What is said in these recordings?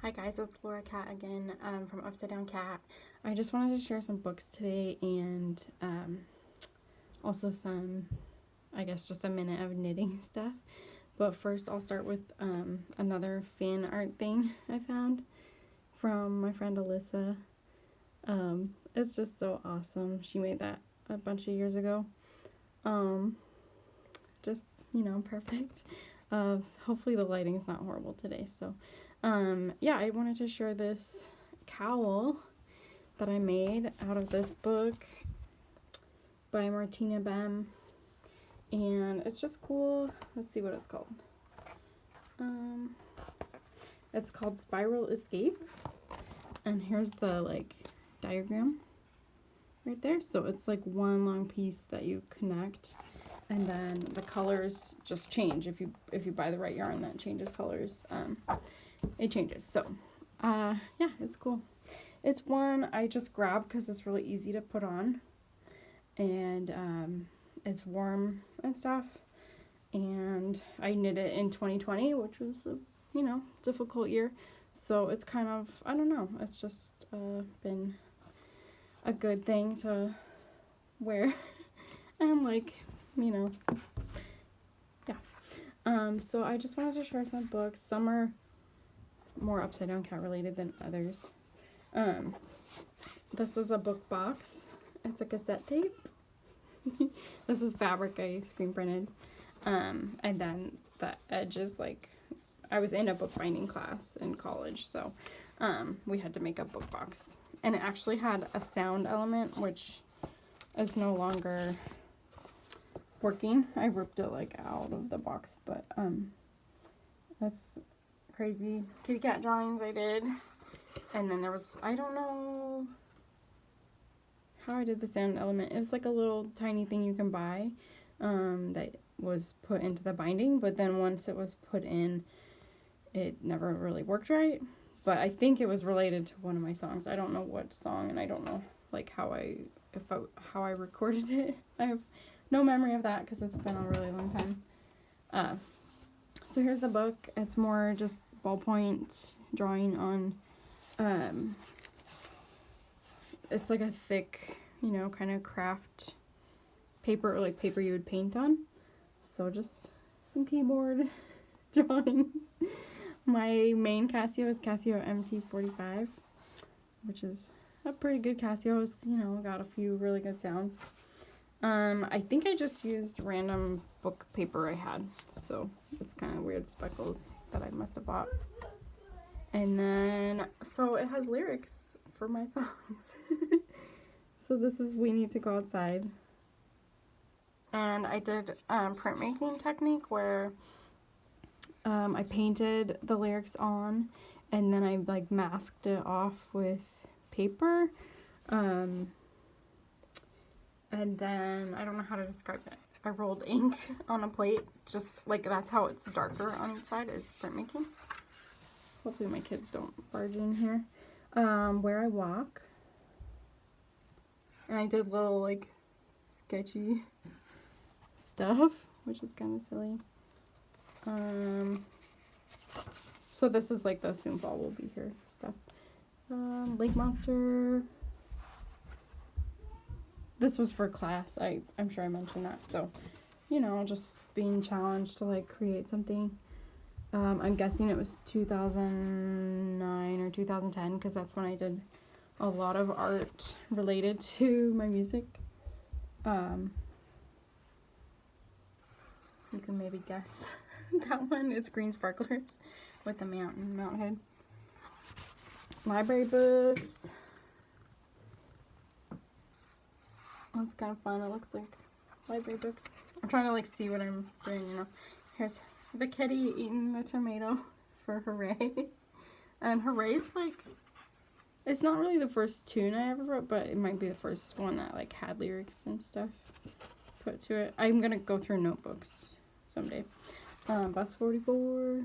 Hi guys, it's Laura Cat again from Upsidedown Cat. I just wanted to share some books today and also some, I guess, just a minute of knitting stuff. But first I'll start with another fan art thing I found from my friend Alyssa. It's just so awesome. She made that a bunch of years ago. Just, perfect. Hopefully the lighting is not horrible today. So, yeah, I wanted to share this cowl that I made out of this book by Martina Bem. And it's just cool. Let's see what it's called. It's called Spiral Escape. And here's the, diagram right there. So it's like one long piece that you connect. And then the colors just change. If you buy the right yarn that changes colors, it changes. So, yeah, it's cool. It's one I just grabbed because it's really easy to put on. And it's warm and stuff. And I knit it in 2020, which was a, difficult year. So it's kind of, I don't know, it's just been a good thing to wear. And yeah. So I just wanted to share some books. Some are more Upside-Down Cat related than others. This is a book box. It's a cassette tape. This is fabric I screen printed. And then the edges, I was in a bookbinding class in college, so we had to make a book box. And it actually had a sound element, which is no longer working. I ripped it out of the box, but that's crazy kitty cat drawings I did. And then there was, I don't know how I did the sound element. It was like a little tiny thing you can buy that was put into the binding, but then once it was put in, it never really worked right. But I think it was related to one of my songs. I don't know what song, and I don't know how I recorded it. I have no memory of that because it's been a really long time. So here's the book. It's more just ballpoint drawing on, it's like a thick, kind of craft paper, or paper you would paint on. So just some keyboard drawings. My main Casio is Casio MT45, which is a pretty good Casio. It's, got a few really good sounds. I think I just used random book paper I had, so it's kind of weird speckles that I must have bought. And then, so it has lyrics for my songs. So this is We Need to Go Outside. And I did printmaking technique where I painted the lyrics on, and then I masked it off with paper. And then, I don't know how to describe it. I rolled ink on a plate, just that's how it's darker on each side, is printmaking. Hopefully my kids don't barge in here. Where I Walk. And I did little, sketchy stuff, which is kind of silly. So this is the Soon Fall Will Be Here stuff. Lake Monster. This was for class. I'm sure I mentioned that. So, just being challenged to create something. I'm guessing it was 2009 or 2010 because that's when I did a lot of art related to my music. You can maybe guess that one. It's green sparklers with the mount head. Library books. That's kind of fun. It looks like library books. I'm trying to see what I'm doing, Here's the kitty eating the tomato for Hooray. And Hooray's it's not really the first tune I ever wrote, but it might be the first one that had lyrics and stuff put to it. I'm gonna go through notebooks someday. Bus 44.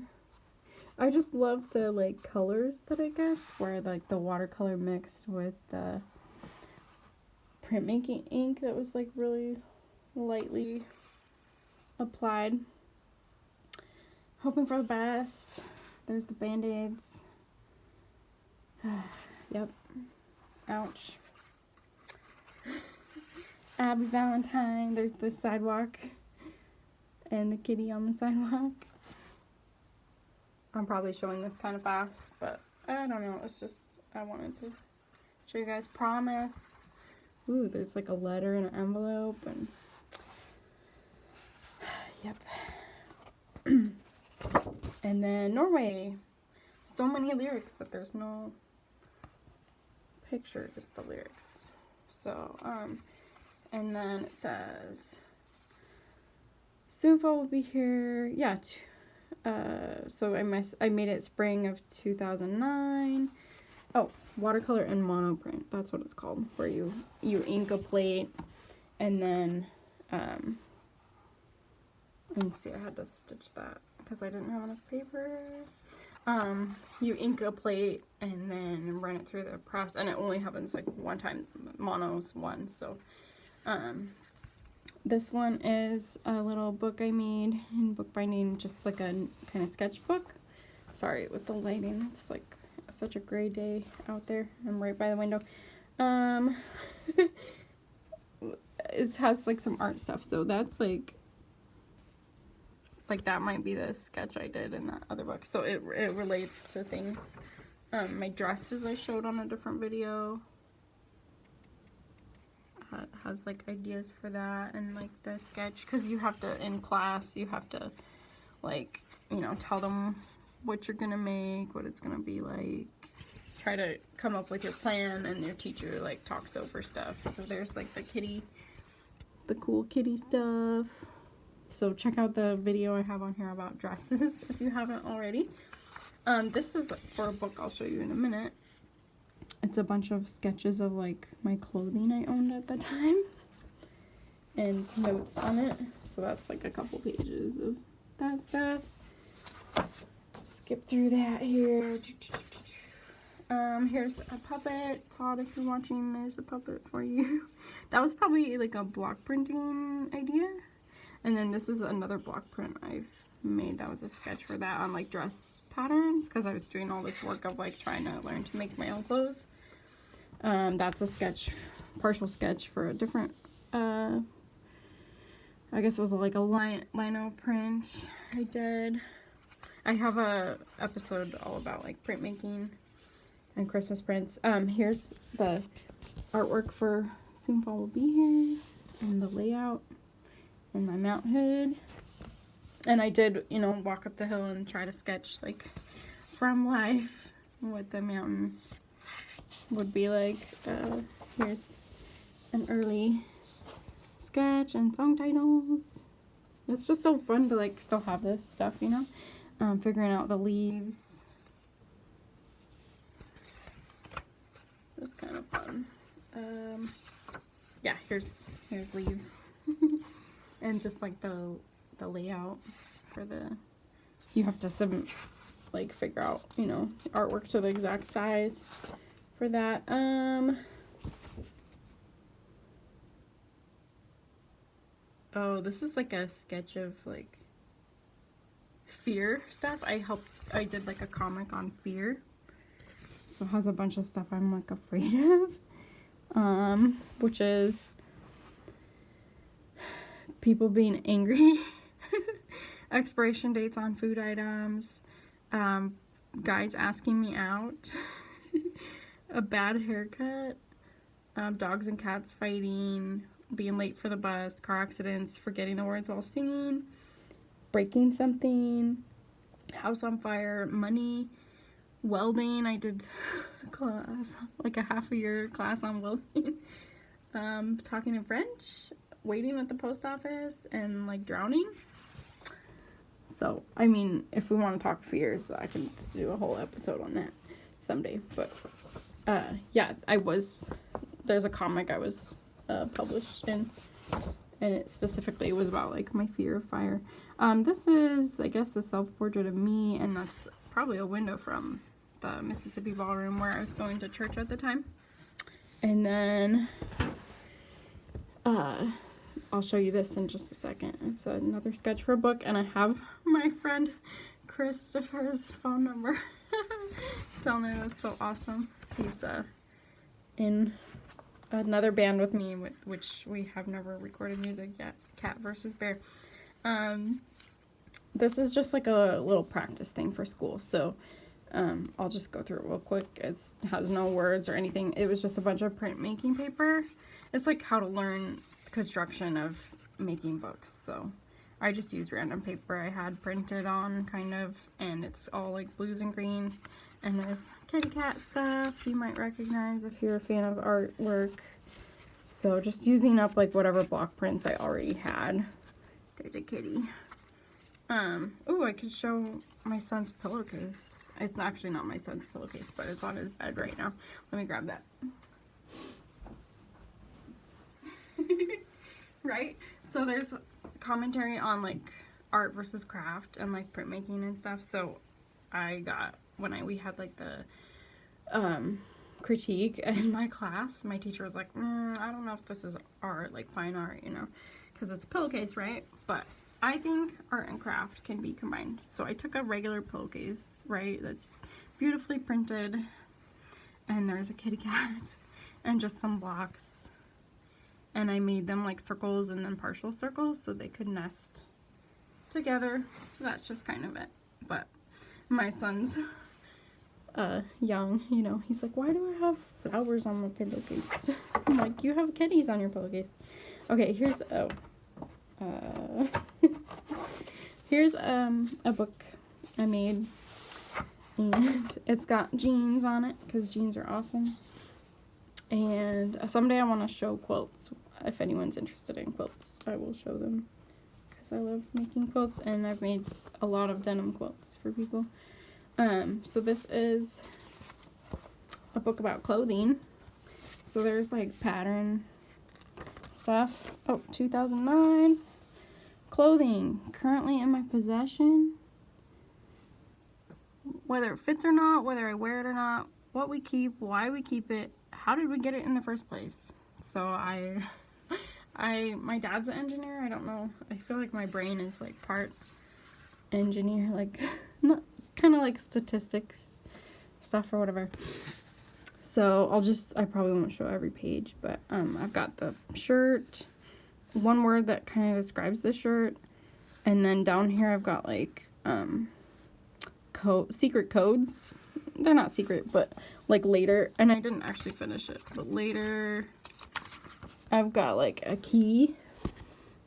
I just love the colors that I guess, where the watercolor mixed with the printmaking ink that was really lightly applied. Hoping for the best. There's the Band-Aids. Yep. Ouch. Abby Valentine. There's the sidewalk and the kitty on the sidewalk. I'm probably showing this kind of fast, but I don't know. It's just, I wanted to show you guys. Promise. Ooh, there's like a letter in an envelope, and yep. And then Norway. So many lyrics that there's no picture, just the lyrics. So, and then it says, soon fall will be here. Yeah. So I made it spring of 2009. Oh, watercolor and monoprint. That's what it's called. Where you ink a plate, and then let me see. I had to stitch that because I didn't have enough paper. You ink a plate and then run it through the press, and it only happens like one time. Mono's one. So, this one is a little book I made in bookbinding, just like a kind of sketchbook. Sorry with the lighting, it's like such a gray day out there. I'm right by the window. It has like some art stuff, so that's like that might be the sketch I did in that other book. So it relates to things. My dresses I showed on a different video. Has like ideas for that, and like the sketch, because you have to, in class, you have to like, you know, tell them what you're gonna make, what it's gonna be like, try to come up with your plan, and your teacher like talks over stuff. So there's like the cool kitty stuff. So check out the video I have on here about dresses if you haven't already. This is for a book I'll show you in a minute. It's a bunch of sketches of like my clothing I owned at the time and notes on it. So that's like a couple pages of that stuff. Skip through that here. Here's a puppet. Todd, if you're watching, there's a puppet for you. That was probably like a block printing idea. And then this is another block print I've made. That was a sketch for that on like dress patterns, because I was doing all this work of like trying to learn to make my own clothes. That's a sketch, partial sketch for a different, I guess it was like a lino print I did. I have a episode all about like printmaking and Christmas prints. Here's the artwork for Soon Fall Will Be Here, and the layout, and my mount hood. And I did, you know, walk up the hill and try to sketch like from life what the mountain would be like. Here's an early sketch and song titles. It's just so fun to like still have this stuff, you know. Figuring out the leaves. It's kind of fun. Yeah, here's leaves. And just like the layout for you have to figure out, you know, artwork to the exact size for that. Oh, this is like a sketch of like fear stuff. I did like a comic on fear, so it has a bunch of stuff I'm like afraid of, which is people being angry, expiration dates on food items, guys asking me out, a bad haircut, dogs and cats fighting, being late for the bus, car accidents, forgetting the words while singing, breaking something, house on fire, money, welding. I did class, like a half a year class on welding, talking in French, waiting at the post office, and like drowning. So, I mean, if we want to talk fears, I can do a whole episode on that someday. But, yeah, there's a comic I was published in, and it specifically was about, like, my fear of fire. This is, I guess, a self-portrait of me, and that's probably a window from the Mississippi Ballroom where I was going to church at the time. And then, I'll show you this in just a second. It's another sketch for a book, and I have my friend Christopher's phone number. down there. That's so awesome. He's in another band with me, which we have never recorded music yet. Cat versus Bear. This is just like a little practice thing for school, so I'll just go through it real quick. It has no words or anything. It was just a bunch of printmaking paper. It's like how to learn construction of making books. So I just used random paper I had printed on, kind of, and it's all like blues and greens. And there's kitty cat stuff you might recognize if you're a fan of artwork. So just using up like whatever block prints I already had. There's a kitty. Oh, I could show my son's pillowcase. It's actually not my son's pillowcase, but it's on his bed right now. Let me grab that. Right? So there's commentary on like art versus craft and like printmaking and stuff. So I got, we had like the critique in my class, my teacher was like, I don't know if this is art, like fine art, you know, because it's a pillowcase, right? But I think art and craft can be combined. So I took a regular pillowcase, right, that's beautifully printed, and there's a kitty cat and just some blocks, and I made them like circles and then partial circles so they could nest together. So that's just kind of it. But my son's young, you know, he's like, why do I have flowers on my pillowcase? I'm like, you have kitties on your pillowcase. Okay, here's here's a book I made, and it's got jeans on it because jeans are awesome. And someday I want to show quilts. If anyone's interested in quilts, I will show them because I love making quilts, and I've made a lot of denim quilts for people. So this is a book about clothing. So there's like pattern stuff. Oh, 2009. Clothing currently in my possession. Whether it fits or not, whether I wear it or not, what we keep, why we keep it, how did we get it in the first place? So my dad's an engineer. I don't know. I feel like my brain is like part engineer, like not kind of like statistics stuff or whatever. So I probably won't show every page, but I've got the shirt, one word that kind of describes the shirt, and then down here I've got like secret codes. They're not secret, but like later, and I didn't actually finish it, but later I've got like a key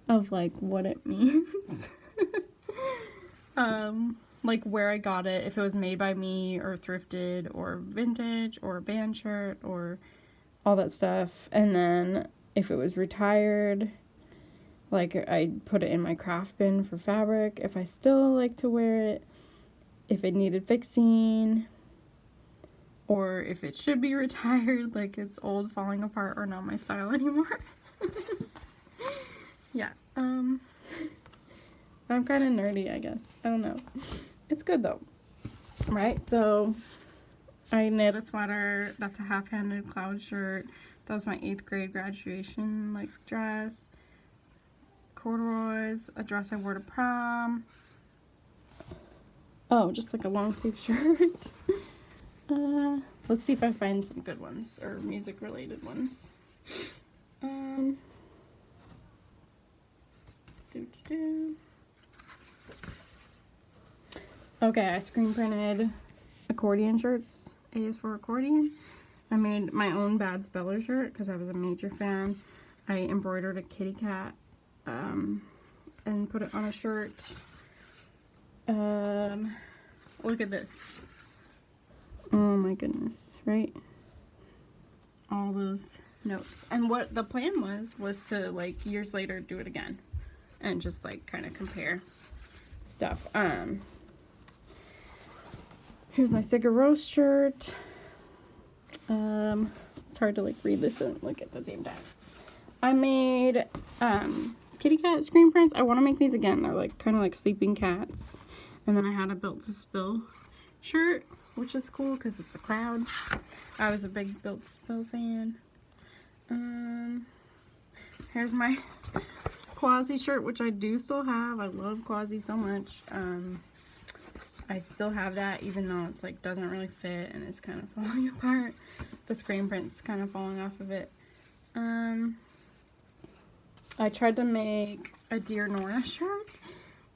of like what it means. Like where I got it, if it was made by me or thrifted or vintage or a band shirt or all that stuff. And then if it was retired, like I'd put it in my craft bin for fabric if I still like to wear it, if it needed fixing, or if it should be retired, like it's old, falling apart, or not my style anymore. Yeah, I'm kind of nerdy, I guess. I don't know. It's good though, right? So I knit a sweater. That's a half-handed cloud shirt. That was my 8th grade graduation like dress. Corduroys, a dress I wore to prom. Oh, just like a long sleeve shirt. Let's see if I find some good ones or music related ones. Okay, I screen printed accordion shirts. A is for accordion. I made my own Bad Speller shirt because I was a major fan. I embroidered a kitty cat and put it on a shirt. Look at this. Oh my goodness, right? All those notes. And what the plan was to like years later do it again and just like kind of compare stuff. Here's my Sigur Rós shirt. It's hard to like read this and look at the same time. I made kitty cat screen prints. I want to make these again. They're like kind of like sleeping cats. And then I had a Built to Spill shirt, which is cool because it's a cloud. I was a big Built to Spill fan. Here's my Quasi shirt, which I do still have. I love Quasi so much. I still have that, even though it's like doesn't really fit and it's kind of falling apart. The screen print's kind of falling off of it. I tried to make a Dear Nora shirt.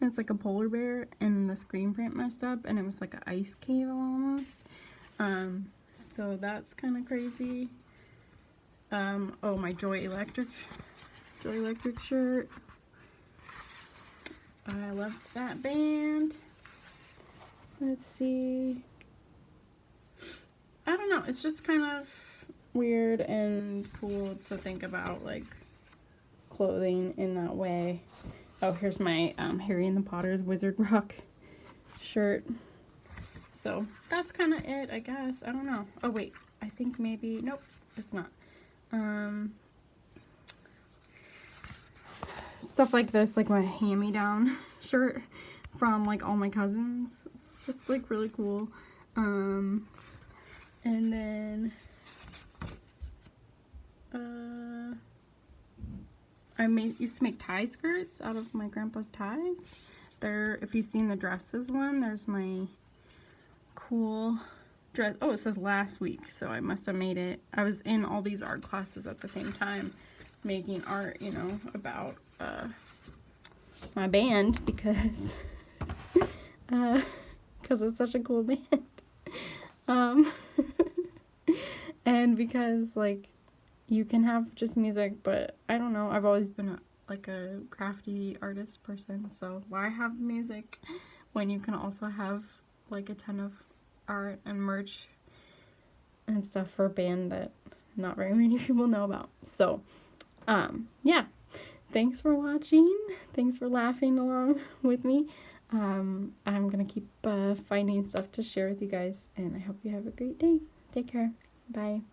It's like a polar bear, and the screen print messed up, and it was like an ice cave almost. So that's kind of crazy. Oh, my Joy Electric shirt. I love that band. Let's see. I don't know. It's just kind of weird and cool to think about, like, clothing in that way. Oh, here's my Harry and the Potter's Wizard Rock shirt. So that's kind of it, I guess. I don't know. Oh, wait. I think maybe... Nope, it's not. Stuff like this, like my hand-me-down shirt from, like, all my cousins. It's just, like, really cool. And then... I used to make tie skirts out of my grandpa's ties. There, if you've seen the dresses one, there's my cool dress. Oh, it says last week, so I must have made it. I was in all these art classes at the same time, making art, you know, about my band, because it's such a cool band. And because, like, you can have just music, but I don't know, I've always been like a crafty artist person, so why have music when you can also have like a ton of art and merch and stuff for a band that not very many people know about. So yeah, thanks for watching, thanks for laughing along with me. I'm gonna keep finding stuff to share with you guys, and I hope you have a great day. Take care. Bye.